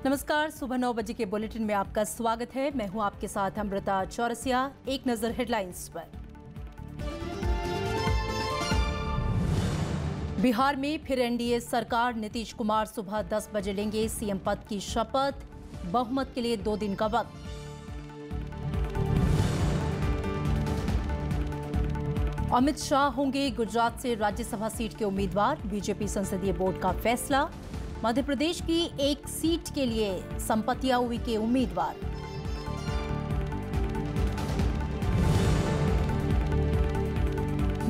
नमस्कार, सुबह 9 बजे के बुलेटिन में आपका स्वागत है। मैं हूं आपके साथ अमृता चौरसिया। एक नजर हेडलाइंस पर। बिहार में फिर एनडीए सरकार, नीतीश कुमार सुबह 10 बजे लेंगे सीएम पद की शपथ। बहुमत के लिए 2 दिन का वक्त। अमित शाह होंगे गुजरात से राज्यसभा सीट के उम्मीदवार। बीजेपी संसदीय बोर्ड का फैसला। मध्य प्रदेश की एक सीट के लिए संपतिया उई के उम्मीदवार।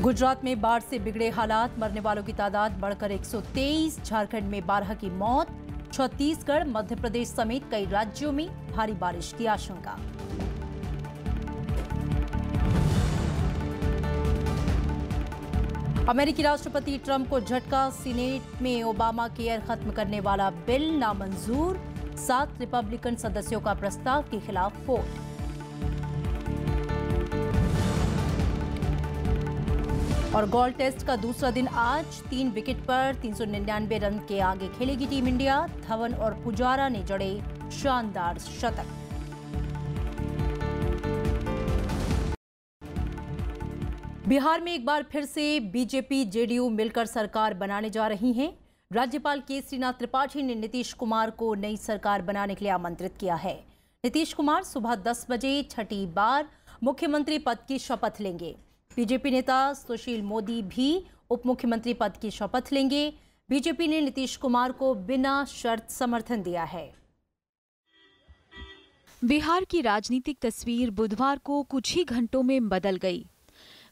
गुजरात में बाढ़ से बिगड़े हालात, मरने वालों की तादाद बढ़कर 123। झारखंड में 12 की मौत। छत्तीसगढ़, मध्य प्रदेश समेत कई राज्यों में भारी बारिश की आशंका। अमेरिकी राष्ट्रपति ट्रंप को झटका। सीनेट में ओबामा केयर खत्म करने वाला बिल नामंजूर। 7 रिपब्लिकन सदस्यों का प्रस्ताव के खिलाफ वोट। और गोल्ड टेस्ट का दूसरा दिन आज। 3 विकेट पर 399 रन के आगे खेलेगी टीम इंडिया। धवन और पुजारा ने जड़े शानदार शतक। बिहार में एक बार फिर से बीजेपी जेडीयू मिलकर सरकार बनाने जा रही हैं। राज्यपाल केसरीनाथ त्रिपाठी ने नीतीश कुमार को नई सरकार बनाने के लिए आमंत्रित किया है। नीतीश कुमार सुबह 10 बजे छठी बार मुख्यमंत्री पद की शपथ लेंगे। बीजेपी नेता सुशील मोदी भी उप मुख्यमंत्री पद की शपथ लेंगे। बीजेपी ने नीतीश कुमार को बिना शर्त समर्थन दिया है। बिहार की राजनीतिक तस्वीर बुधवार को कुछ ही घंटों में बदल गई।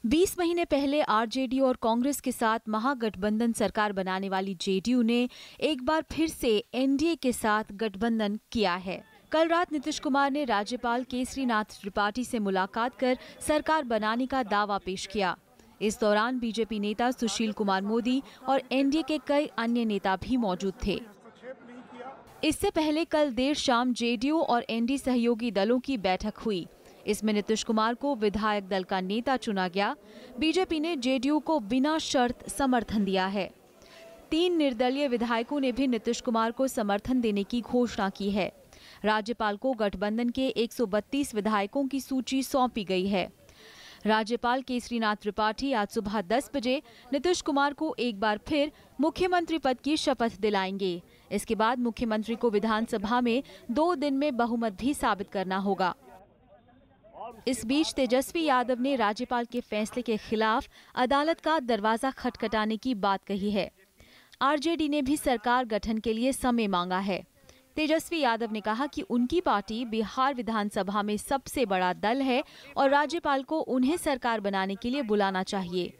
20 महीने पहले आरजेडी और कांग्रेस के साथ महागठबंधन सरकार बनाने वाली जेडीयू ने एक बार फिर से एनडीए के साथ गठबंधन किया है। कल रात नीतीश कुमार ने राज्यपाल केसरीनाथ त्रिपाठी से मुलाकात कर सरकार बनाने का दावा पेश किया। इस दौरान बीजेपी नेता सुशील कुमार मोदी और एनडीए के कई अन्य नेता भी मौजूद थे। इससे पहले कल देर शाम जेडीयू और एनडीए सहयोगी दलों की बैठक हुई। इसमें नीतीश कुमार को विधायक दल का नेता चुना गया। बीजेपी ने जेडीयू को बिना शर्त समर्थन दिया है। 3 निर्दलीय विधायकों ने भी नीतीश कुमार को समर्थन देने की घोषणा की है। राज्यपाल को गठबंधन के 132 विधायकों की सूची सौंपी गई है। राज्यपाल केसरीनाथ त्रिपाठी आज सुबह 10 बजे नीतीश कुमार को एक बार फिर मुख्यमंत्री पद की शपथ दिलाएंगे। इसके बाद मुख्यमंत्री को विधानसभा में 2 दिन में बहुमत भी साबित करना होगा। इस बीच तेजस्वी यादव ने राज्यपाल के फैसले के खिलाफ अदालत का दरवाजा खटखटाने की बात कही है। आरजेडी ने भी सरकार गठन के लिए समय मांगा है। तेजस्वी यादव ने कहा कि उनकी पार्टी बिहार विधानसभा में सबसे बड़ा दल है और राज्यपाल को उन्हें सरकार बनाने के लिए बुलाना चाहिए।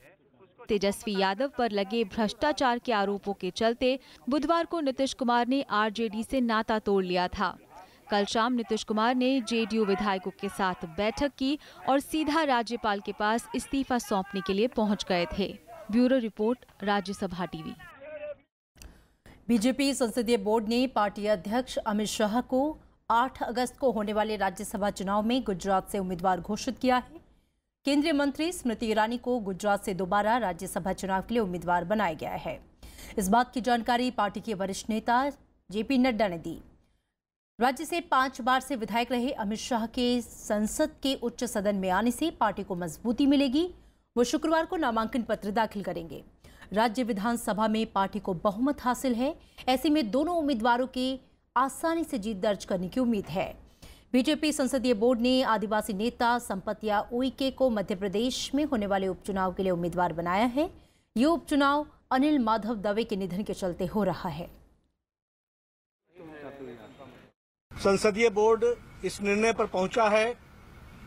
तेजस्वी यादव पर लगे भ्रष्टाचार के आरोपों के चलते बुधवार को नीतीश कुमार ने आरजेडी से नाता तोड़ लिया था। कल शाम नीतीश कुमार ने जेडीयू विधायकों के साथ बैठक की और सीधा राज्यपाल के पास इस्तीफा सौंपने के लिए पहुंच गए थे। Bureau report, Rajya Sabha TV. BJP संसदीय बोर्ड ने पार्टी अध्यक्ष अमित शाह को 8 अगस्त को होने वाले राज्यसभा चुनाव में गुजरात से उम्मीदवार घोषित किया है। केंद्रीय मंत्री स्मृति ईरानी को गुजरात से दोबारा राज्यसभा चुनाव के लिए उम्मीदवार बनाया गया है। इस बात की जानकारी पार्टी के वरिष्ठ नेता जेपी नड्डा ने दी। राज्य से 5 बार से विधायक रहे अमित शाह के संसद के उच्च सदन में आने से पार्टी को मजबूती मिलेगी। वो शुक्रवार को नामांकन पत्र दाखिल करेंगे। राज्य विधानसभा में पार्टी को बहुमत हासिल है। ऐसे में दोनों उम्मीदवारों के आसानी से जीत दर्ज करने की उम्मीद है। बीजेपी संसदीय बोर्ड ने आदिवासी नेता संपतिया उइके को मध्य प्रदेश में होने वाले उपचुनाव के लिए उम्मीदवार बनाया है। ये उपचुनाव अनिल माधव दवे के निधन के चलते हो रहा है। संसदीय बोर्ड इस निर्णय पर पहुंचा है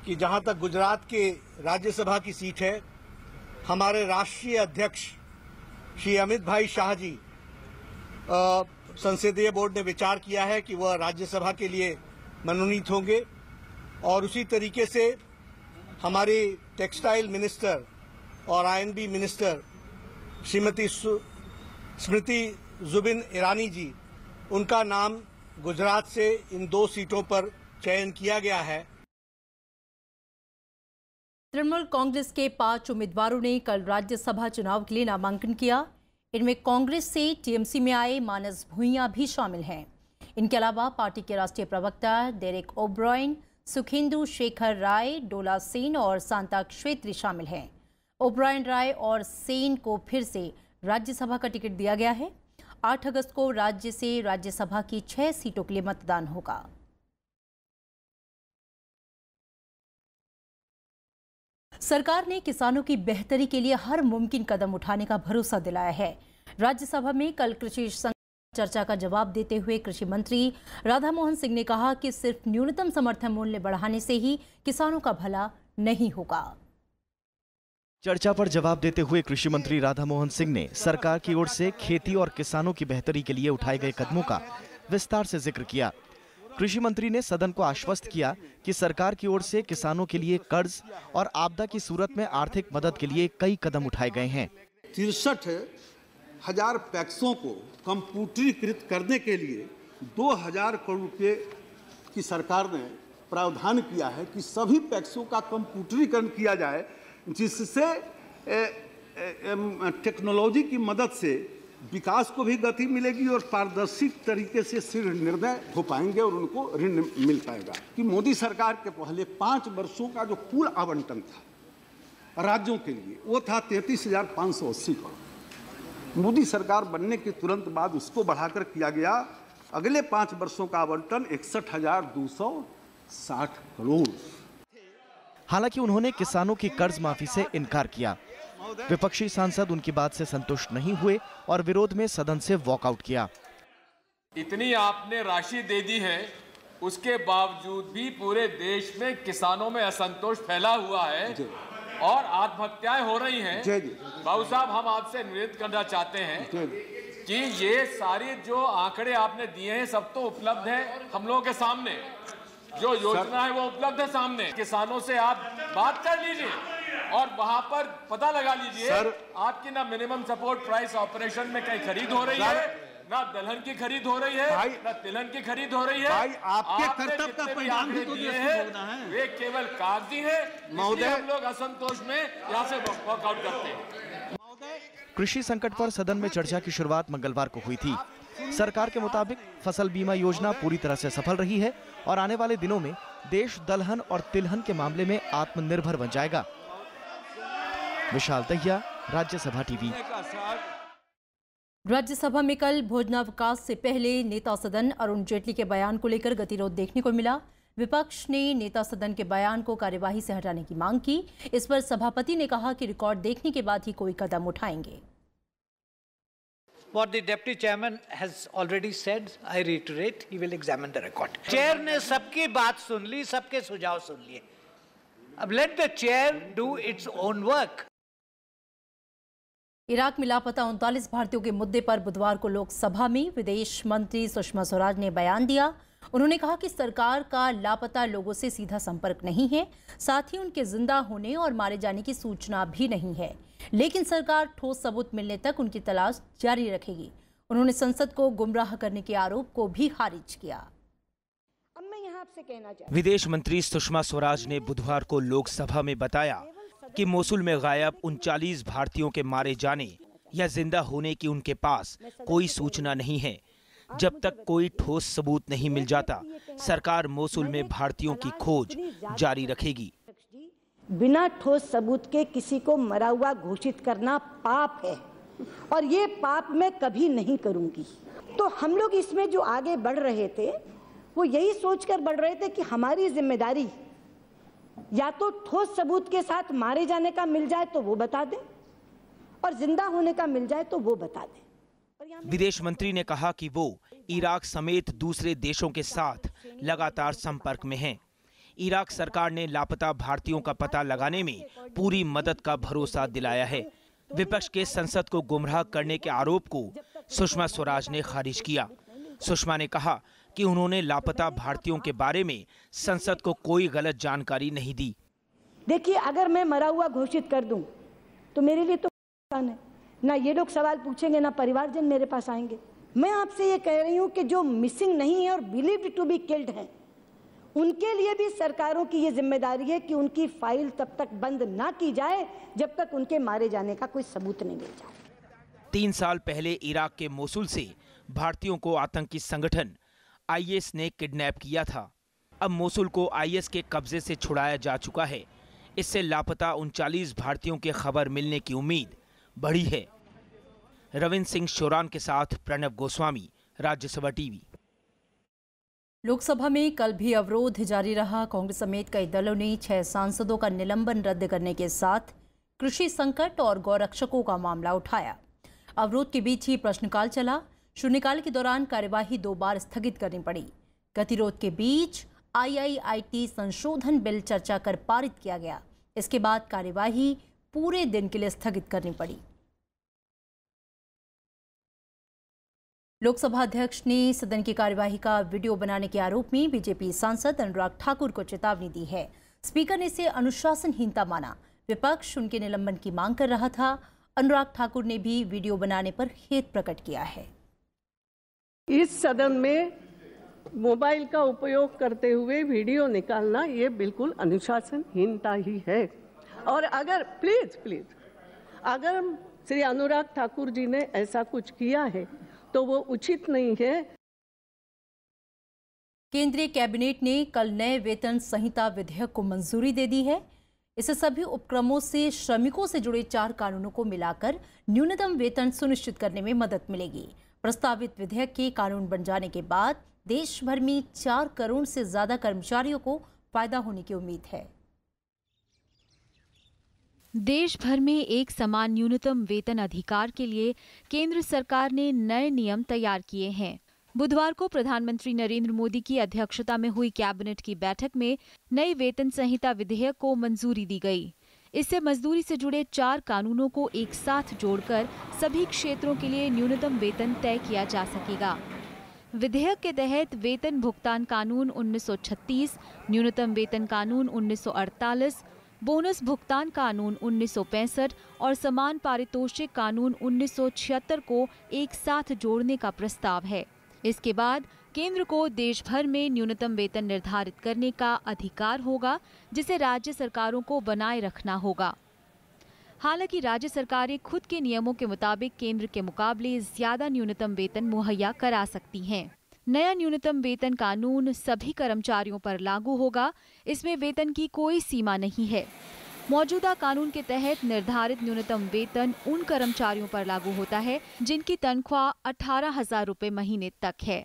कि जहां तक गुजरात के राज्यसभा की सीट है, हमारे राष्ट्रीय अध्यक्ष श्री अमित भाई शाह जी, संसदीय बोर्ड ने विचार किया है कि वह राज्यसभा के लिए मनोनीत होंगे। और उसी तरीके से हमारी टेक्सटाइल मिनिस्टर और आईएनबी मिनिस्टर श्रीमती स्मृति जुबिन ईरानी जी, उनका नाम गुजरात से इन 2 सीटों पर चयन किया गया है। तृणमूल कांग्रेस के 5 उम्मीदवारों ने कल राज्यसभा चुनाव के लिए नामांकन किया। इनमें कांग्रेस से टीएमसी में आए मानस भूइयां भी शामिल हैं। इनके अलावा पार्टी के राष्ट्रीय प्रवक्ता डेरेक ओब्रायन, सुखेंदु शेखर राय, डोला सेन और सांता क्षेत्री शामिल हैं। ओब्रायन, राय और सेन को फिर से राज्यसभा का टिकट दिया गया है। 8 अगस्त को राज्य से राज्यसभा की 6 सीटों के लिए मतदान होगा। सरकार ने किसानों की बेहतरी के लिए हर मुमकिन कदम उठाने का भरोसा दिलाया है। राज्यसभा में कल कृषि चर्चा का जवाब देते हुए कृषि मंत्री राधामोहन सिंह ने कहा कि सिर्फ न्यूनतम समर्थन मूल्य बढ़ाने से ही किसानों का भला नहीं होगा। चर्चा पर जवाब देते हुए कृषि मंत्री राधामोहन सिंह ने सरकार की ओर से खेती और किसानों की बेहतरी के लिए उठाए गए कदमों का विस्तार से जिक्र किया। कृषि मंत्री ने सदन को आश्वस्त किया कि सरकार की ओर से किसानों के लिए कर्ज और आपदा की सूरत में आर्थिक मदद के लिए कई कदम उठाए गए हैं। 63,000 पैक्सों को कंप्यूटरीकृत करने के लिए 2,000 करोड़ रुपए की सरकार ने प्रावधान किया है कि सभी पैक्सों का कंप्यूटरीकरण किया जाए, जिससे टेक्नोलॉजी की मदद से विकास को भी गति मिलेगी और पारदर्शी तरीके से शीघ्र निर्णय हो पाएंगे और उनको ऋण मिल पाएगा। कि मोदी सरकार के पहले 5 वर्षों का जो कुल आवंटन था राज्यों के लिए वो था 33,580 करोड़। मोदी सरकार बनने के तुरंत बाद उसको बढ़ाकर किया गया अगले 5 वर्षों का आवंटन 61,260 करोड़। हालांकि उन्होंने किसानों की कर्ज माफी से इनकार किया। विपक्षी सांसद उनकी बात से संतुष्ट नहीं हुए और विरोध में सदन से वॉकआउट किया। इतनी आपने राशि दे दी है, उसके बावजूद भी पूरे देश में किसानों में असंतोष फैला हुआ है और आत्महत्याएं हो रही हैं। बाबू साहब, हम आपसे निवेदन करना चाहते हैं कि ये सारी जो आंकड़े आपने दिए हैं सब तो उपलब्ध है हम लोगों के सामने, जो योजना है वो उपलब्ध है सामने। किसानों से आप बात कर लीजिए और वहां पर पता लगा लीजिए आपकी ना मिनिमम सपोर्ट प्राइस ऑपरेशन में कहीं खरीद हो रही है, ना दलहन की खरीद हो रही है, ना तिलहन की खरीद हो रही है। आपके कर्तव्य का परिणाम भी तो दिए हैं वे केवल कागजी है। महोदय, हम लोग असंतोष में यहाँ से वॉकआउट करते हैं। कृषि संकट पर सदन में चर्चा की शुरुआत मंगलवार को हुई थी। सरकार के मुताबिक फसल बीमा योजना पूरी तरह से सफल रही है और आने वाले दिनों में देश दलहन और तिलहन के मामले में आत्मनिर्भर बन जाएगा। विशाल दहिया, राज्यसभा टीवी। राज्यसभा में कल भोजनावकाश से पहले नेता सदन अरुण जेटली के बयान को लेकर गतिरोध देखने को मिला। विपक्ष ने नेता सदन के बयान को कार्यवाही से हटाने की मांग की। इस पर सभापति ने कहा कि रिकॉर्ड देखने के बाद ही कोई कदम उठाएंगे। What the deputy chairman has already said, I reiterate, he will examine the record. Chair ने सबकी बात सुन ली, सबके सुझाव सुन लिए। अब let the chair do its own work. Iraq में लापता 39 भारतीयों के मुद्दे पर बुधवार को लोकसभा में विदेश मंत्री सुषमा स्वराज ने बयान दिया। उन्होंने कहा कि सरकार का लापता लोगों से सीधा संपर्क नहीं है, साथ ही उनके जिंदा होने और मारे जाने की सूचना भी नहीं है, लेकिन सरकार ठोस सबूत मिलने तक उनकी तलाश जारी रखेगी। उन्होंने संसद को गुमराह करने के आरोप को भी खारिज किया। अब मैं यहाँ आपसे कहना चाहती हूं, विदेश मंत्री सुषमा स्वराज ने बुधवार को लोकसभा में बताया कि मोसुल में गायब 39 भारतीयों के मारे जाने या जिंदा होने की उनके पास कोई सूचना नहीं है। जब तक कोई ठोस सबूत नहीं मिल जाता, सरकार मोसुल में भारतीयों की खोज जारी रखेगी। बिना ठोस सबूत के किसी को मरा हुआ घोषित करना पाप है और ये पाप मैं कभी नहीं करूंगी। तो हम लोग इसमें जो आगे बढ़ रहे थे वो यही सोचकर बढ़ रहे थे कि हमारी जिम्मेदारी या तो ठोस सबूत के साथ मारे जाने का मिल जाए तो वो बता दें और जिंदा होने का मिल जाए तो वो बता दें। विदेश मंत्री ने कहा कि वो इराक समेत दूसरे देशों के साथ लगातार संपर्क में हैं। इराक सरकार ने लापता भारतीयों का पता लगाने में पूरी मदद का भरोसा दिलाया है। विपक्ष के संसद को गुमराह करने के आरोप को सुषमा स्वराज ने खारिज किया। सुषमा ने कहा कि उन्होंने लापता भारतीयों के बारे में संसद को कोई गलत जानकारी नहीं दी। देखिए, अगर मैं मरा हुआ घोषित कर दूं तो मेरे लिए तो आसान है, ना ये लोग सवाल पूछेंगे ना परिवारजन मेरे पास आएंगे। मैं आपसे ये कह रही हूँ कि जो मिसिंग नहीं है और बिलीव्ड टू बी किल्ड हैं, उनके लिए भी सरकारों की ये जिम्मेदारी है कि उनकी फाइल तब तक बंद ना की जाए जब तक उनके मारे जाने का कोई सबूत नहीं मिल जाए। 3 साल पहले इराक के मोसुल से भारतीयों को आतंकी संगठन आईएस ने किडनैप किया था। अब मोसुल को आईएस के कब्जे से छुड़ाया जा चुका है। इससे लापता 39 भारतीयों के खबर मिलने की उम्मीद बढ़ी है। रविंद्र सिंह शोरान के साथ प्रणव गोस्वामी, राज्यसभा टीवी। लोकसभा में कल भी अवरोध जारी रहा। कांग्रेस समेत कई दलों ने 6 सांसदों का निलंबन रद्द करने के साथ कृषि संकट और गौरक्षकों का मामला उठाया। अवरोध के बीच ही प्रश्नकाल चला। शून्यकाल के दौरान कार्यवाही 2 बार स्थगित करनी पड़ी। गतिरोध के बीच आईआईआईटी संशोधन बिल चर्चा कर पारित किया गया। इसके बाद कार्यवाही पूरे दिन के लिए स्थगित करनी पड़ी। लोकसभा अध्यक्ष ने सदन की कार्यवाही का वीडियो बनाने के आरोप में बीजेपी सांसद अनुराग ठाकुर को चेतावनी दी है। स्पीकर ने इसे अनुशासनहीनता माना। विपक्ष उनके निलंबन की मांग कर रहा था। अनुराग ठाकुर ने भी वीडियो बनाने पर खेद प्रकट किया है। इस सदन में मोबाइल का उपयोग करते हुए वीडियो निकालना ये बिल्कुल अनुशासनहीनता ही है। और अगर प्लीज अगर श्री अनुराग ठाकुर जी ने ऐसा कुछ किया है तो वो उचित नहीं है। केंद्रीय कैबिनेट ने कल नए वेतन संहिता विधेयक को मंजूरी दे दी है। इससे सभी उपक्रमों से श्रमिकों से जुड़े 4 कानूनों को मिलाकर न्यूनतम वेतन सुनिश्चित करने में मदद मिलेगी। प्रस्तावित विधेयक के कानून बन जाने के बाद देश भर में 4 करोड़ से ज्यादा कर्मचारियों को फायदा होने की उम्मीद है। देश भर में एक समान न्यूनतम वेतन अधिकार के लिए केंद्र सरकार ने नए नियम तैयार किए हैं। बुधवार को प्रधानमंत्री नरेंद्र मोदी की अध्यक्षता में हुई कैबिनेट की बैठक में नई वेतन संहिता विधेयक को मंजूरी दी गई। इससे मजदूरी से जुड़े 4 कानूनों को एक साथ जोड़कर सभी क्षेत्रों के लिए न्यूनतम वेतन तय किया जा सकेगा। विधेयक के तहत वेतन भुगतान कानून 1936, न्यूनतम वेतन कानून 1948, बोनस भुगतान कानून 1965 और समान पारितोषिक कानून 1976 को एक साथ जोड़ने का प्रस्ताव है। इसके बाद केंद्र को देश भर में न्यूनतम वेतन निर्धारित करने का अधिकार होगा, जिसे राज्य सरकारों को बनाए रखना होगा। हालांकि राज्य सरकारें खुद के नियमों के मुताबिक केंद्र के मुकाबले ज्यादा न्यूनतम वेतन मुहैया करा सकती हैं। नया न्यूनतम वेतन कानून सभी कर्मचारियों पर लागू होगा। इसमें वेतन की कोई सीमा नहीं है। मौजूदा कानून के तहत निर्धारित न्यूनतम वेतन उन कर्मचारियों पर लागू होता है जिनकी तनख्वाह 18,000 रुपए महीने तक है।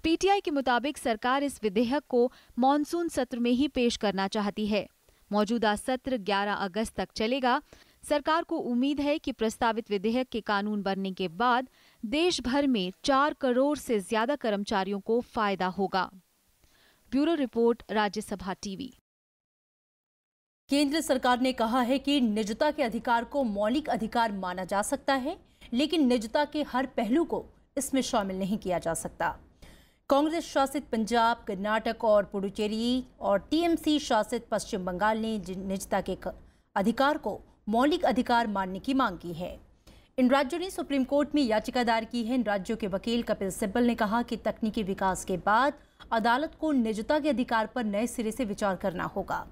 पीटीआई के मुताबिक सरकार इस विधेयक को मॉनसून सत्र में ही पेश करना चाहती है। मौजूदा सत्र 11 अगस्त तक चलेगा। सरकार को उम्मीद है कि प्रस्तावित विधेयक के कानून बनने के बाद देश भर में 4 करोड़ से ज्यादा कर्मचारियों को फायदा होगा। Bureau report, Rajya Sabha TV. केंद्र सरकार ने कहा है कि निजता के अधिकार को मौलिक अधिकार माना जा सकता है, लेकिन निजता के हर पहलू को इसमें शामिल नहीं किया जा सकता। कांग्रेस शासित पंजाब, कर्नाटक और पुडुचेरी और टीएमसी शासित पश्चिम बंगाल ने निजता के अधिकार को मौलिक अधिकार मानने की मांग की है। इन राज्यों ने सुप्रीम कोर्ट में याचिका दायर की है। इन राज्यों के वकील कपिल सिब्बल ने कहा कि तकनीकी विकास के बाद अदालत को निजता के अधिकार पर नए सिरे से विचार करना होगा।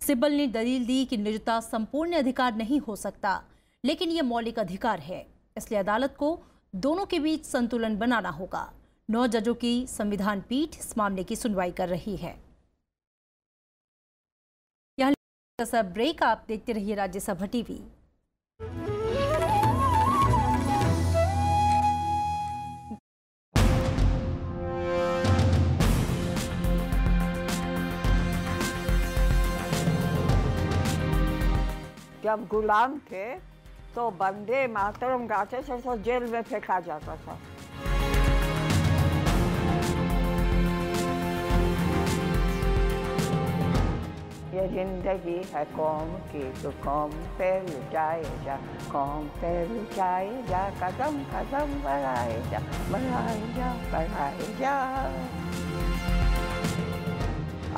सिब्बल ने दलील दी कि निजता संपूर्ण अधिकार नहीं हो सकता, लेकिन यह मौलिक अधिकार है, इसलिए अदालत को दोनों के बीच संतुलन बनाना होगा। 9 जजों की संविधान पीठ इस मामले की सुनवाई कर रही है। यहाँ ब्रेक, आप देखते रहिए राज्यसभा टीवी। जब गुलाम थे तो वंदे मातरम गाते थे तो जेल में फेंका जाता था। ये जिंदगी है कौम की तो कौम पे लुटाएगा, कौम पे लुटाएगा, कदम कदम बढ़ाएगा, बढ़ाएगा, बढ़ाएगा।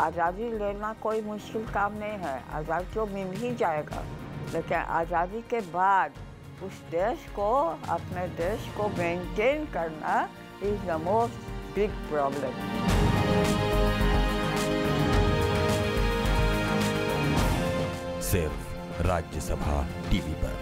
आज़ादी लेना कोई मुश्किल काम नहीं है। आज़ादी तो मिल ही जाएगा, लेकिन आज़ादी के बाद उस देश को, अपने देश को मेंटेन करना is the most big problem. सिर्फ राज्यसभा टीवी पर।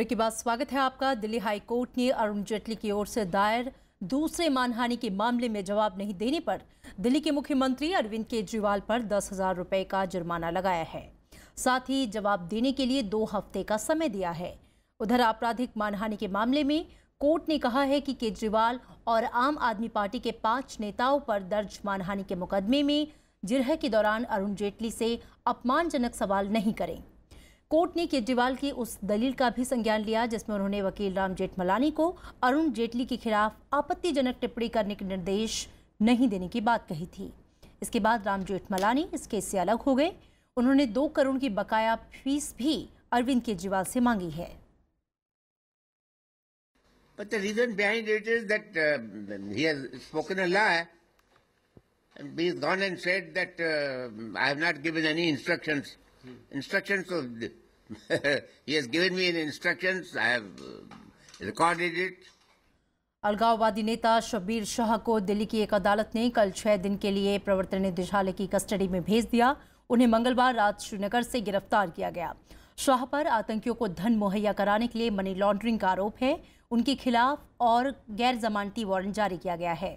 ब्रेक के बाद स्वागत है आपका। दिल्ली हाई कोर्ट ने अरुण जेटली की ओर से दायर दूसरे मानहानि के मामले में जवाब नहीं देने पर दिल्ली के मुख्यमंत्री अरविंद केजरीवाल पर 10,000 रुपए का जुर्माना लगाया है। साथ ही जवाब देने के लिए 2 हफ्ते का समय दिया है। उधर आपराधिक मानहानि के मामले में कोर्ट ने कहा है कि केजरीवाल और आम आदमी पार्टी के 5 नेताओं पर दर्ज मानहानि के मुकदमे में जिरह के दौरान अरुण जेटली से अपमानजनक सवाल नहीं करें। कोर्ट ने केजरीवाल की उस दलील का भी संज्ञान लिया जिसमें उन्होंने वकील राम जेठमलानी को अरुण जेटली के खिलाफ आपत्तिजनक टिप्पणी करने के निर्देश नहीं देने की बात कही थी। इसके बाद राम जेठमलानी इस केस से अलग हो गए। उन्होंने 2 करोड़ की बकाया फीस भी अरविंद केजरीवाल से मांगी है। But the reason behind it is that he has spoken a lie. And he has gone and said that I have not given any instructions. Instructions of he has given me instructions. I have recorded it. अलगाववादी नेता शब्बीर शाह को दिल्ली की एक अदालत ने कल 6 दिन के लिए प्रवर्तन निदेशालय की कस्टडी में भेज दिया। उन्हें मंगलवार रात श्रीनगर से गिरफ्तार किया गया। शाह पर आतंकियों को धन मुहैया कराने के लिए मनी लॉन्ड्रिंग का आरोप है। उनके खिलाफ और गैर जमानती वारंट जारी किया गया है।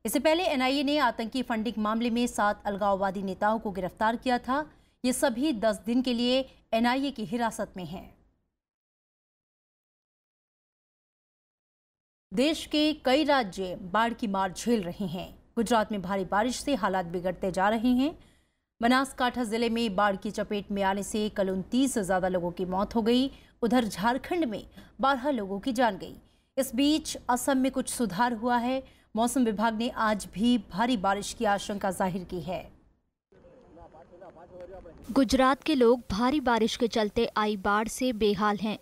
इससे पहले एनआईए ने आतंकी फंडिंग मामले में 7 अलगाववादी नेताओं को गिरफ्तार किया था। ये सभी 10 दिन के लिए एनआईए की हिरासत में हैं। देश के कई राज्य बाढ़ की मार झेल रहे हैं। गुजरात में भारी बारिश से हालात बिगड़ते जा रहे हैं। बनासकांठा जिले में बाढ़ की चपेट में आने से कल 29 से ज्यादा लोगों की मौत हो गई। उधर झारखंड में 12 लोगों की जान गई। इस बीच असम में कुछ सुधार हुआ है। मौसम विभाग ने आज भी भारी बारिश की आशंका जाहिर की है। गुजरात के लोग भारी बारिश के चलते आई बाढ़ से बेहाल हैं।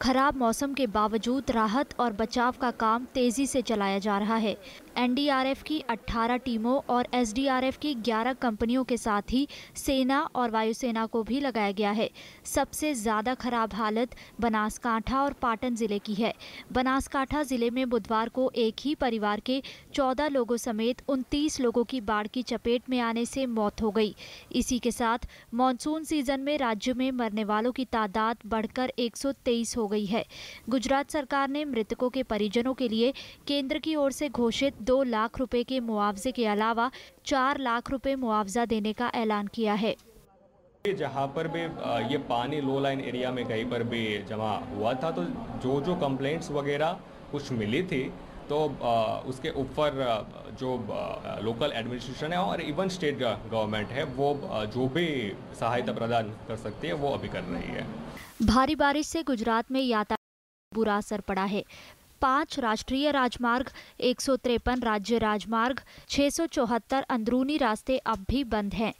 खराब मौसम के बावजूद राहत और बचाव का काम तेजी से चलाया जा रहा है। एनडीआरएफ की 18 टीमों और एसडीआरएफ की 11 कंपनियों के साथ ही सेना और वायुसेना को भी लगाया गया है। सबसे ज़्यादा खराब हालत बनासकांठा और पाटन जिले की है। बनासकांठा जिले में बुधवार को एक ही परिवार के 14 लोगों समेत 29 लोगों की बाढ़ की चपेट में आने से मौत हो गई। इसी के साथ मानसून सीजन में राज्य में मरने वालों की तादाद बढ़कर 123 हो गई है। गुजरात सरकार ने मृतकों के परिजनों के लिए केंद्र की ओर से घोषित 2 लाख रुपए के मुआवजे के अलावा 4 लाख रुपए मुआवजा देने का ऐलान किया है। जहाँ पर भी ये पानी लो लाइन एरिया में कहीं पर भी जमा हुआ था तो जो कंप्लेंट्स वगैरह कुछ मिली थी तो उसके ऊपर जो लोकल एडमिनिस्ट्रेशन है और इवन स्टेट गवर्नमेंट है वो जो भी सहायता प्रदान कर सकती है वो अभी कर रही है। भारी बारिश से गुजरात में यातायात बुरा असर पड़ा है। 5 राष्ट्रीय राजमार्ग, 153 राज्य राजमार्ग, 674 अंदरूनी रास्ते अब भी बंद हैं।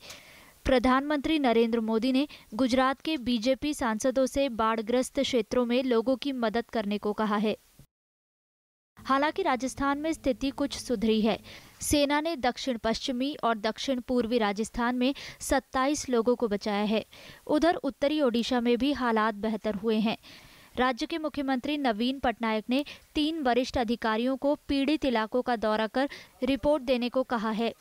प्रधानमंत्री नरेंद्र मोदी ने गुजरात के बीजेपी सांसदों से बाढ़ग्रस्त क्षेत्रों में लोगों की मदद करने को कहा है। हालांकि राजस्थान में स्थिति कुछ सुधरी है। सेना ने दक्षिण पश्चिमी और दक्षिण पूर्वी राजस्थान में 27 लोगों को बचाया है। उधर उत्तरी ओडिशा में भी हालात बेहतर हुए हैं। राज्य के मुख्यमंत्री नवीन पटनायक ने 3 वरिष्ठ अधिकारियों को पीड़ित इलाकों का दौरा कर रिपोर्ट देने को कहा है।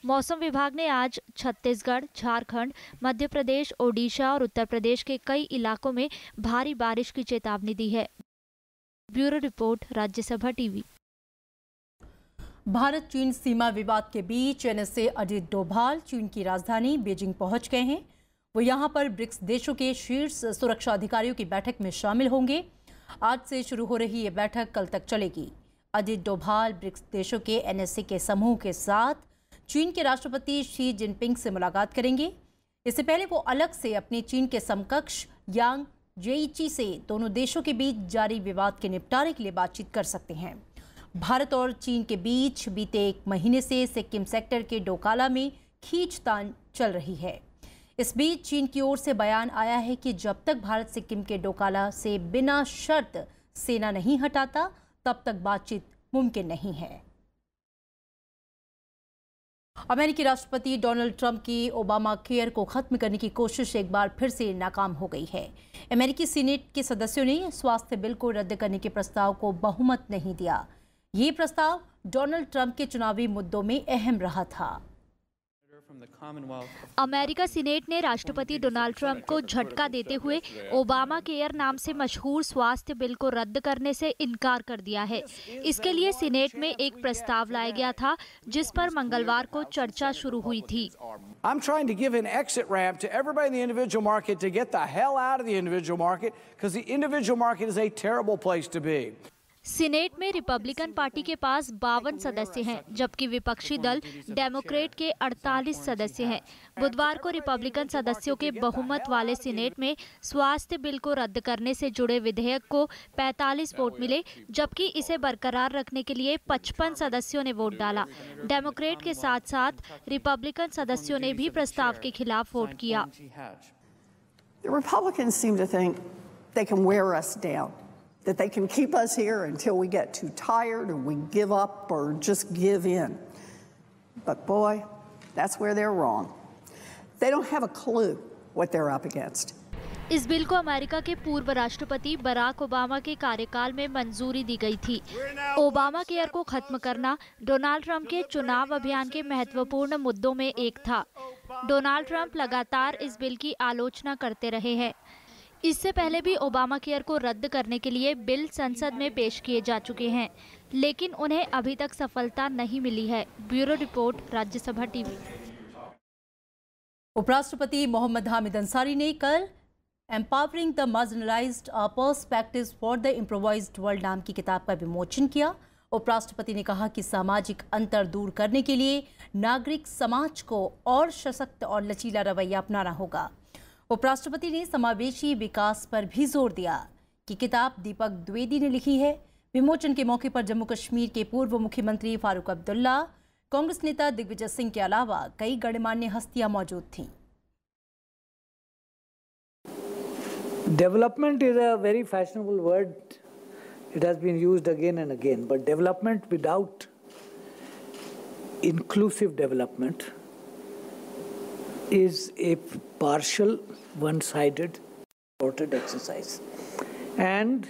मौसम विभाग ने आज छत्तीसगढ़, झारखंड, मध्य प्रदेश, ओडिशा और उत्तर प्रदेश के कई इलाकों में भारी बारिश की चेतावनी दी है। Bureau report, Rajya Sabha TV. Bharat चीन सीमा विवाद के बीच एनएसए अजित डोभाल चीन की राजधानी बीजिंग पहुंच गए हैं। वो यहां पर ब्रिक्स देशों के शीर्ष सुरक्षा अधिकारियों की बैठक में शामिल होंगे। आज से शुरू हो रही ये बैठक कल तक चलेगी। अजित डोभाल ब्रिक्स देशों के एनएसए के समूह के साथ चीन के राष्ट्रपति शी जिनपिंग से मुलाकात करेंगे। इससे पहले वो अलग से अपने चीन के समकक्ष यांग जेईची से दोनों देशों के बीच जारी विवाद के निपटारे के लिए बातचीत कर सकते हैं। भारत और चीन के बीच बीते 1 महीने से सिक्किम सेक्टर के डोकाला में खींचतान चल रही है। इस बीच चीन की ओर से बयान आया है कि जब तक भारत सिक्किम के डोकाला से बिना शर्त सेना नहीं हटाता तब तक बातचीत मुमकिन नहीं है। अमेरिकी राष्ट्रपति डोनाल्ड ट्रंप की ओबामा केयर को खत्म करने की कोशिश एक बार फिर से नाकाम हो गई है। अमेरिकी सीनेट के सदस्यों ने स्वास्थ्य बिल को रद्द करने के प्रस्ताव को बहुमत नहीं दिया। ये प्रस्ताव डोनाल्ड ट्रंप के चुनावी मुद्दों में अहम रहा था। अमेरिका सीनेट ने राष्ट्रपति डोनाल्ड ट्रंप को झटका देते हुए ओबामा केयर नाम से मशहूर स्वास्थ्य बिल को रद्द करने से इनकार कर दिया है। इसके लिए सीनेट में एक प्रस्ताव लाया गया था, जिस पर मंगलवार को चर्चा शुरू हुई थी। I'm trying to give an exit ramp to everybody in the individual market to get the hell out of the individual market, because the individual market is a terrible place to be. Senate में Republican party के पास 52 सदस्य हैं, जबकि विपक्षी दल Democrat के 48 सदस्य हैं। बुधवार को रिपब्लिकन सदस्यों के बहुमत वाले सीनेट में स्वास्थ्य बिल को रद्द करने से जुड़े विधेयक को 45 वोट मिले, जबकि इसे बरकरार रखने के लिए 55 सदस्यों ने वोट डाला। डेमोक्रेट के साथ साथ रिपब्लिकन सदस्यों ने भी प्रस्ताव के खिलाफ वोट किया। The Republicans seem to think they can wear us down. That they can keep us here until we get too tired or we give up or just give in. But boy, that's where they're wrong. They don't have a clue what they're up against. इस bill को America के पूर्व राष्ट्रपति Barack Obama के कार्यकाल में मंजूरी दी गई थी। ओबामा केयर को खत्म करना डोनाल्ड ट्रंप के चुनाव अभियान के महत्वपूर्ण मुद्दों में एक था। डोनाल्ड ट्रंप लगातार इस बिल की आलोचना करते रहे हैं। इससे पहले भी ओबामा केयर को रद्द करने के लिए बिल संसद में पेश किए जा चुके हैं, लेकिन उन्हें अभी तक सफलता नहीं मिली है। Bureau report, Rajya Sabha TV. उपराष्ट्रपति मोहम्मद हामिद अंसारी ने कल empowering the marginalised perspectives for the improvised world नाम की किताब का विमोचन किया। उपराष्ट्रपति ने कहा कि सामाजिक अंतर दूर करने के लिए नागरिक समाज को और सशक्त और लचीला रवैया अपनाना होगा। उपराष्ट्रपति ने समावेशी विकास पर भी जोर दिया कि किताब दीपक द्विवेदी ने लिखी है। विमोचन के मौके पर जम्मू कश्मीर के पूर्व मुख्यमंत्री फारूक अब्दुल्ला, कांग्रेस नेता दिग्विजय सिंह के अलावा कई गणमान्य हस्तियां मौजूद थीं। Development is a very fashionable word. It has been used again and again, but development without inclusive development is a partial, one-sided, distorted exercise. And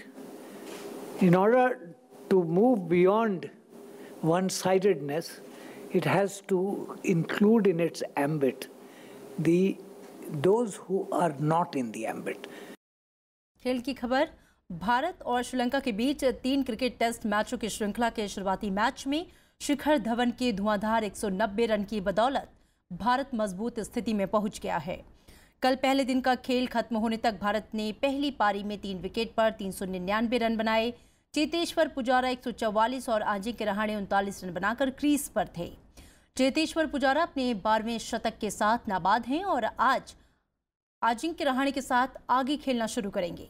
in order to move beyond one-sidedness, it has to include in its ambit those who are not in the ambit. खेल की खबर। भारत और श्रीलंका के बीच 3 cricket test मैचों की श्रृंखला के शुरुआती मैच में शिखर धवन के धुआंधार 190 रन की बदौलत भारत मजबूत स्थिति में पहुंच गया है। कल पहले दिन का खेल खत्म होने तक भारत ने पहली पारी में 3 विकेट पर 399 रन बनाए। चेतेश्वर पुजारा 144 और अजिंक्य रहाणे 39 रन बनाकर क्रीज पर थे। चेतेश्वर पुजारा अपने 12वें शतक के साथ नाबाद हैं और आज अजिंक्य रहाणे के साथ आगे खेलना शुरू करेंगे।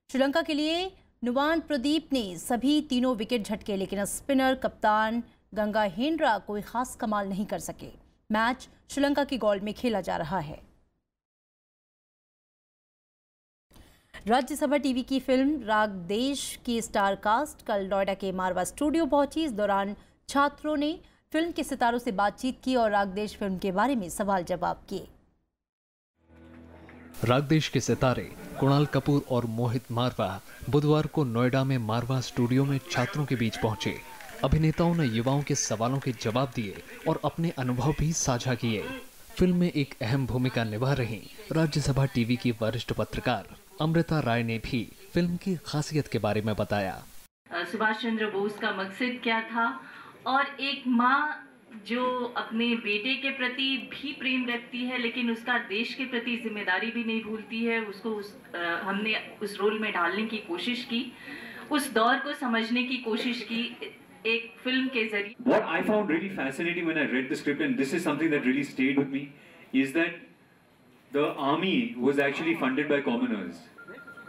श्रीलंका के लिए नुवान प्रदीप ने सभी तीनों विकेट झटके, लेकिन स्पिनर कप्तान गंगा हेंड्रा कोई खास कमाल नहीं कर सके। मैच श्रीलंका की गोल में खेला जा रहा है। राज्यसभा टीवी की फिल्म राग देश की स्टार कास्ट कल नोएडा के मारवा स्टूडियो पहुंची। इस दौरान छात्रों ने फिल्म के सितारों से बातचीत की और राग देश फिल्म के बारे में सवाल जवाब किए। राग देश के सितारे कुणाल कपूर और मोहित मारवा बुधवार को नोएडा में मारवा स्टूडियो में छात्रों के बीच पहुंचे। अभिनेताओं ने युवाओं के सवालों के जवाब दिए और अपने अनुभव भी साझा किए। फिल्म में एक अहम भूमिका निभा रही राज्यसभा टीवी की वरिष्ठ पत्रकार अमृता राय ने भी फिल्म की खासियत के बारे में बताया। सुभाष चंद्र बोस का मकसद क्या था और एक माँ जो अपने बेटे के प्रति भी प्रेम रखती है लेकिन उसका देश के प्रति जिम्मेदारी भी नहीं भूलती है, उसको हमने उस रोल में डालने की कोशिश की, उस दौर को समझने की कोशिश की एक फिल्म के जरिए। What I found really fascinating when I read the script, and this is something that really stayed with me, is that the army was actually funded by commoners.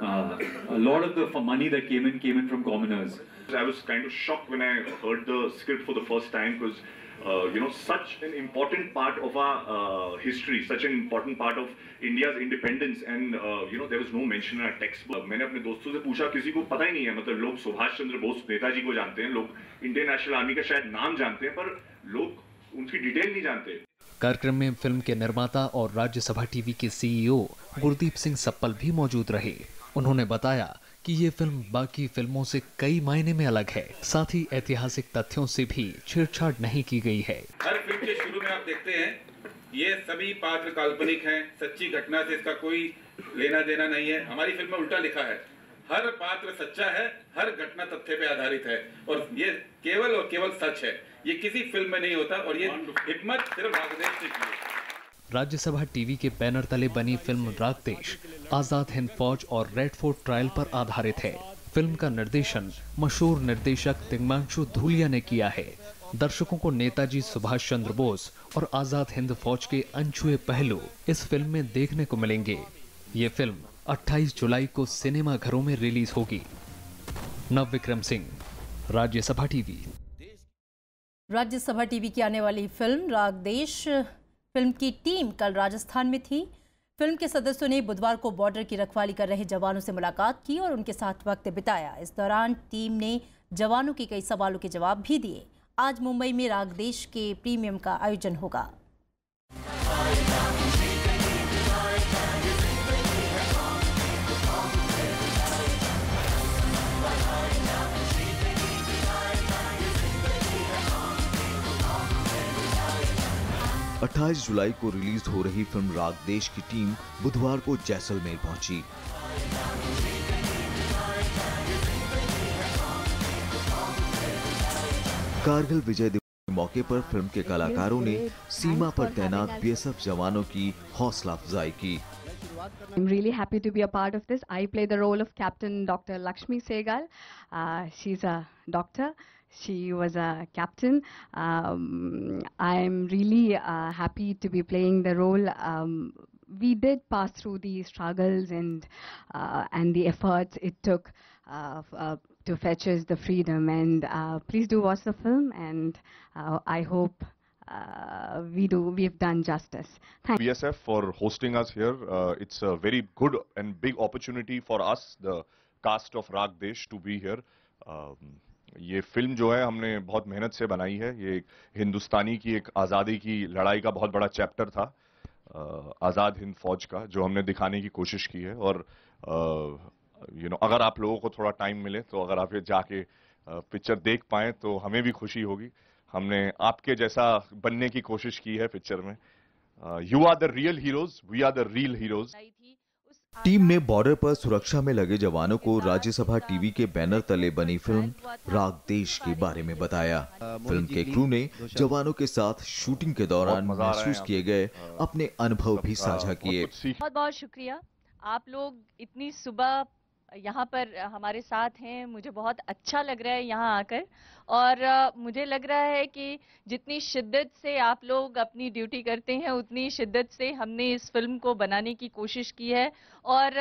A lot of the money that came in from commoners. I was kind of shocked when I heard the script for the first time because such an important part of our history, such an important part of India's independence, and there was no mention in our textbook. मैंने अपने दोस्तों से पूछा, किसी को पता ही नहीं है, मतलब लोग सुभाष चंद्र बोस नेताजी को जानते हैं, लोग इंडियन नेशनल आर्मी का शायद नाम जानते हैं, पर लोग उनकी डिटेल नहीं जानते। कार्यक्रम में फिल्म के निर्माता और राज्यसभा टीवी के सीईओ गुरदीप सिंह सप्पल भी मौजूद रहे। उन्होंने बताया कि ये फिल्म बाकी फिल्मों से कई मायने में अलग है, साथ ही ऐतिहासिक तथ्यों से भी छेड़छाड़ नहीं की गई है। हर फिल्म के शुरू में आप देखते हैं ये सभी पात्र काल्पनिक हैं, सच्ची घटना से इसका कोई लेना देना नहीं है। हमारी फिल्म में उल्टा लिखा है, हर पात्र सच्चा है, हर घटना तथ्य पे आधारित है और ये केवल और केवल सच है। ये किसी फिल्म में नहीं होता और ये हिम्मत सिर्फ रागदेश ने की है। राज्यसभा टीवी के बैनर तले बनी फिल्म रागदेश आजाद हिंद फौज और रेड फोर्ट ट्रायल पर आधारित है। फिल्म का निर्देशन मशहूर निर्देशक तिग्मांशु धूलिया ने किया है। दर्शकों को नेताजी सुभाष चंद्र बोस और आजाद हिंद फौज के अनछुए पहलू इस फिल्म में देखने को मिलेंगे। ये फिल्म 28 जुलाई को सिनेमा घरों में रिलीज होगी। नव विक्रम सिंह, राज्यसभा टीवी। राज्यसभा टीवी की आने वाली फिल्म रागदेश फिल्म की टीम कल राजस्थान में थी। फिल्म के सदस्यों ने बुधवार को बॉर्डर की रखवाली कर रहे जवानों से मुलाकात की और उनके साथ वक्त बिताया। इस दौरान टीम ने जवानों के कई सवालों के जवाब भी दिए। आज मुंबई में रागदेश के प्रीमियम का आयोजन होगा। अट्ठाईस जुलाई को रिलीज हो रही फिल्म रागदेश की टीम बुधवार को जैसलमेर पहुंची। कारगिल विजय दिवस के मौके पर फिल्म के कलाकारों ने सीमा पर तैनात बीएसएफ जवानों की हौसला अफजाई की। I'm really happy to be a part of this. I play the role of Captain Dr. Lakshmi Sehgal. She's a doctor. She was a captain. I'm really happy to be playing the role. We did pass through the struggles and the efforts it took to fetch us the freedom. And please do watch the film, and I hope we've done justice. Thank you. BSF for hosting us here. It's a very good and big opportunity for us, the cast of Raagdesh, to be here. ये film जो है हमने बहुत मेहनत से बनाई है। ये हिंदुस्तानी की एक आज़ादी की लड़ाई का बहुत बड़ा चैप्टर था, आज़ाद हिंद फौज का, जो हमने दिखाने की कोशिश की है। और अगर आप लोगों को थोड़ा टाइम मिले तो अगर आप ये जाके पिक्चर देख पाएं तो हमें भी खुशी होगी। हमने आपके जैसा बनने की कोशिश की है पिक्चर में। You are the real heroes, we are the real heroes. Team ने बॉर्डर पर सुरक्षा में लगे जवानों को राज्यसभा टीवी के बैनर तले बनी फिल्म रागदेश के बारे में बताया। फिल्म के क्रू ने जवानों के साथ शूटिंग के दौरान महसूस किए गए अपने अनुभव भी साझा किए। बहुत बहुत शुक्रिया, आप लोग इतनी सुबह यहाँ पर हमारे साथ हैं। मुझे बहुत अच्छा लग रहा है यहाँ आकर, और मुझे लग रहा है कि जितनी शिद्दत से आप लोग अपनी ड्यूटी करते हैं उतनी शिद्दत से हमने इस फिल्म को बनाने की कोशिश की है। और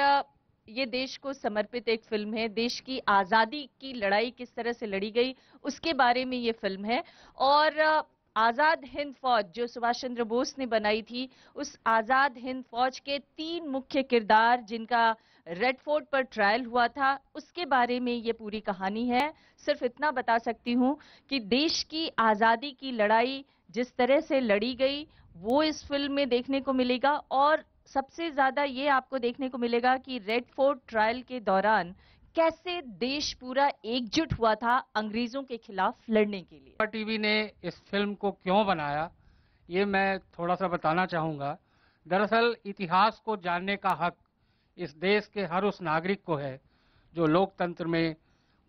ये देश को समर्पित एक फिल्म है। देश की आज़ादी की लड़ाई किस तरह से लड़ी गई उसके बारे में ये फिल्म है। और आज़ाद हिंद फौज जो सुभाष चंद्र बोस ने बनाई थी, उस आज़ाद हिंद फौज के 3 मुख्य किरदार जिनका रेड फोर्ट पर ट्रायल हुआ था, उसके बारे में ये पूरी कहानी है। सिर्फ इतना बता सकती हूँ कि देश की आज़ादी की लड़ाई जिस तरह से लड़ी गई वो इस फिल्म में देखने को मिलेगा। और सबसे ज्यादा ये आपको देखने को मिलेगा कि रेड फोर्ट ट्रायल के दौरान कैसे देश पूरा एकजुट हुआ था अंग्रेजों के खिलाफ लड़ने के लिए। टीवी ने इस फिल्म को क्यों बनाया, ये मैं थोड़ा सा बताना चाहूँगा। दरअसल इतिहास को जानने का हक इस देश के हर उस नागरिक को है जो लोकतंत्र में,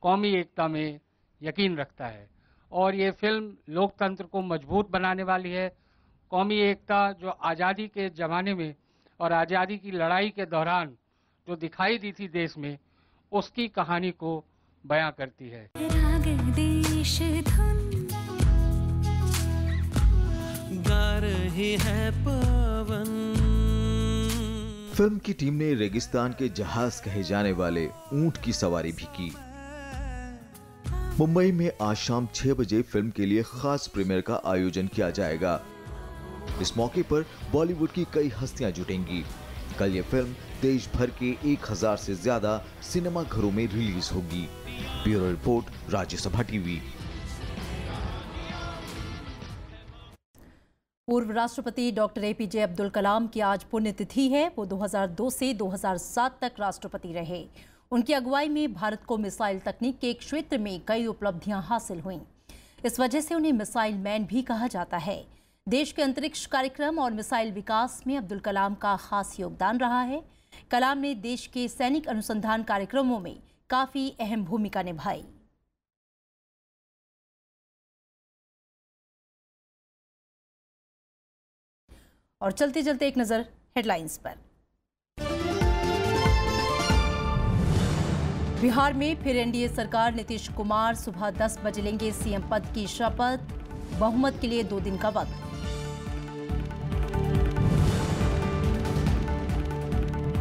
कौमी एकता में यकीन रखता है। और ये फिल्म लोकतंत्र को मजबूत बनाने वाली है। कौमी एकता जो आज़ादी के ज़माने में और आज़ादी की लड़ाई के दौरान जो दिखाई दी थी देश में, उसकी कहानी को बयां करती है। रागदेश धुन गा रही है पवन। फिल्म की टीम ने रेगिस्तान के जहाज कहे जाने वाले ऊंट की सवारी भी की। मुंबई में आज शाम 6 बजे फिल्म के लिए खास प्रीमियर का आयोजन किया जाएगा। इस मौके पर बॉलीवुड की कई हस्तियां जुटेंगी। कल ये फिल्म देश भर के 1000 से ज्यादा सिनेमा घरों में रिलीज होगी। Bureau report, Rajya Sabha TV. पूर्व राष्ट्रपति डॉक्टर एपीजे अब्दुल कलाम की आज पुण्यतिथि है। वो 2002 से 2007 तक राष्ट्रपति रहे। उनकी अगुवाई में भारत को मिसाइल तकनीक के क्षेत्र में कई उपलब्धियां हासिल हुईं। इस वजह से उन्हें मिसाइल मैन भी कहा जाता है। देश के अंतरिक्ष कार्यक्रम और मिसाइल विकास में अब्दुल कलाम का खास योगदान रहा है। कलाम ने देश के सैनिक अनुसंधान कार्यक्रमों में काफी अहम भूमिका निभाई। और चलते चलते एक नजर हेडलाइंस पर। बिहार में फिर एनडीए सरकार, नीतीश कुमार सुबह 10 बजे लेंगे सीएम पद की शपथ, बहुमत के लिए 2 दिन का वक्त।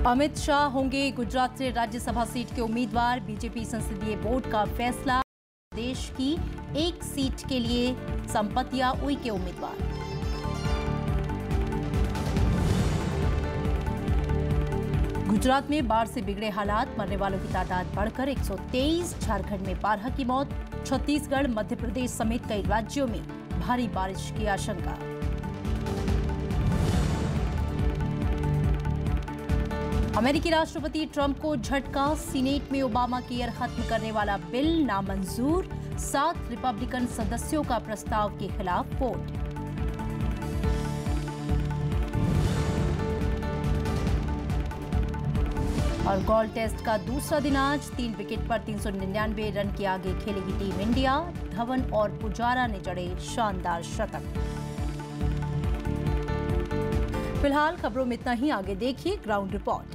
अमित शाह होंगे गुजरात से राज्यसभा सीट के उम्मीदवार, बीजेपी संसदीय बोर्ड का फैसला, देश की 1 सीट के लिए संपतिया उई के उम्मीदवार। गुजरात में बाढ़ से बिगड़े हालात, मरने वालों की तादाद बढ़कर 123, झारखंड में 12 की मौत, छत्तीसगढ़, मध्य प्रदेश समेत कई राज्यों में भारी बारिश की आशंका। अमेरिकी राष्ट्रपति ट्रंप को झटका, सीनेट में ओबामा केयर खत्म करने वाला बिल नामंजूर, 7 रिपब्लिकन सदस्यों का प्रस्ताव के खिलाफ वोट। और गोल्ड टेस्ट का दूसरा दिन आज 3 विकेट पर 399 रन के आगे खेलेगी टीम इंडिया, धवन और पुजारा ने जड़े शानदार शतक। फिलहाल खबरों में इतना ही, आगे देखिए ग्राउंड रिपोर्ट।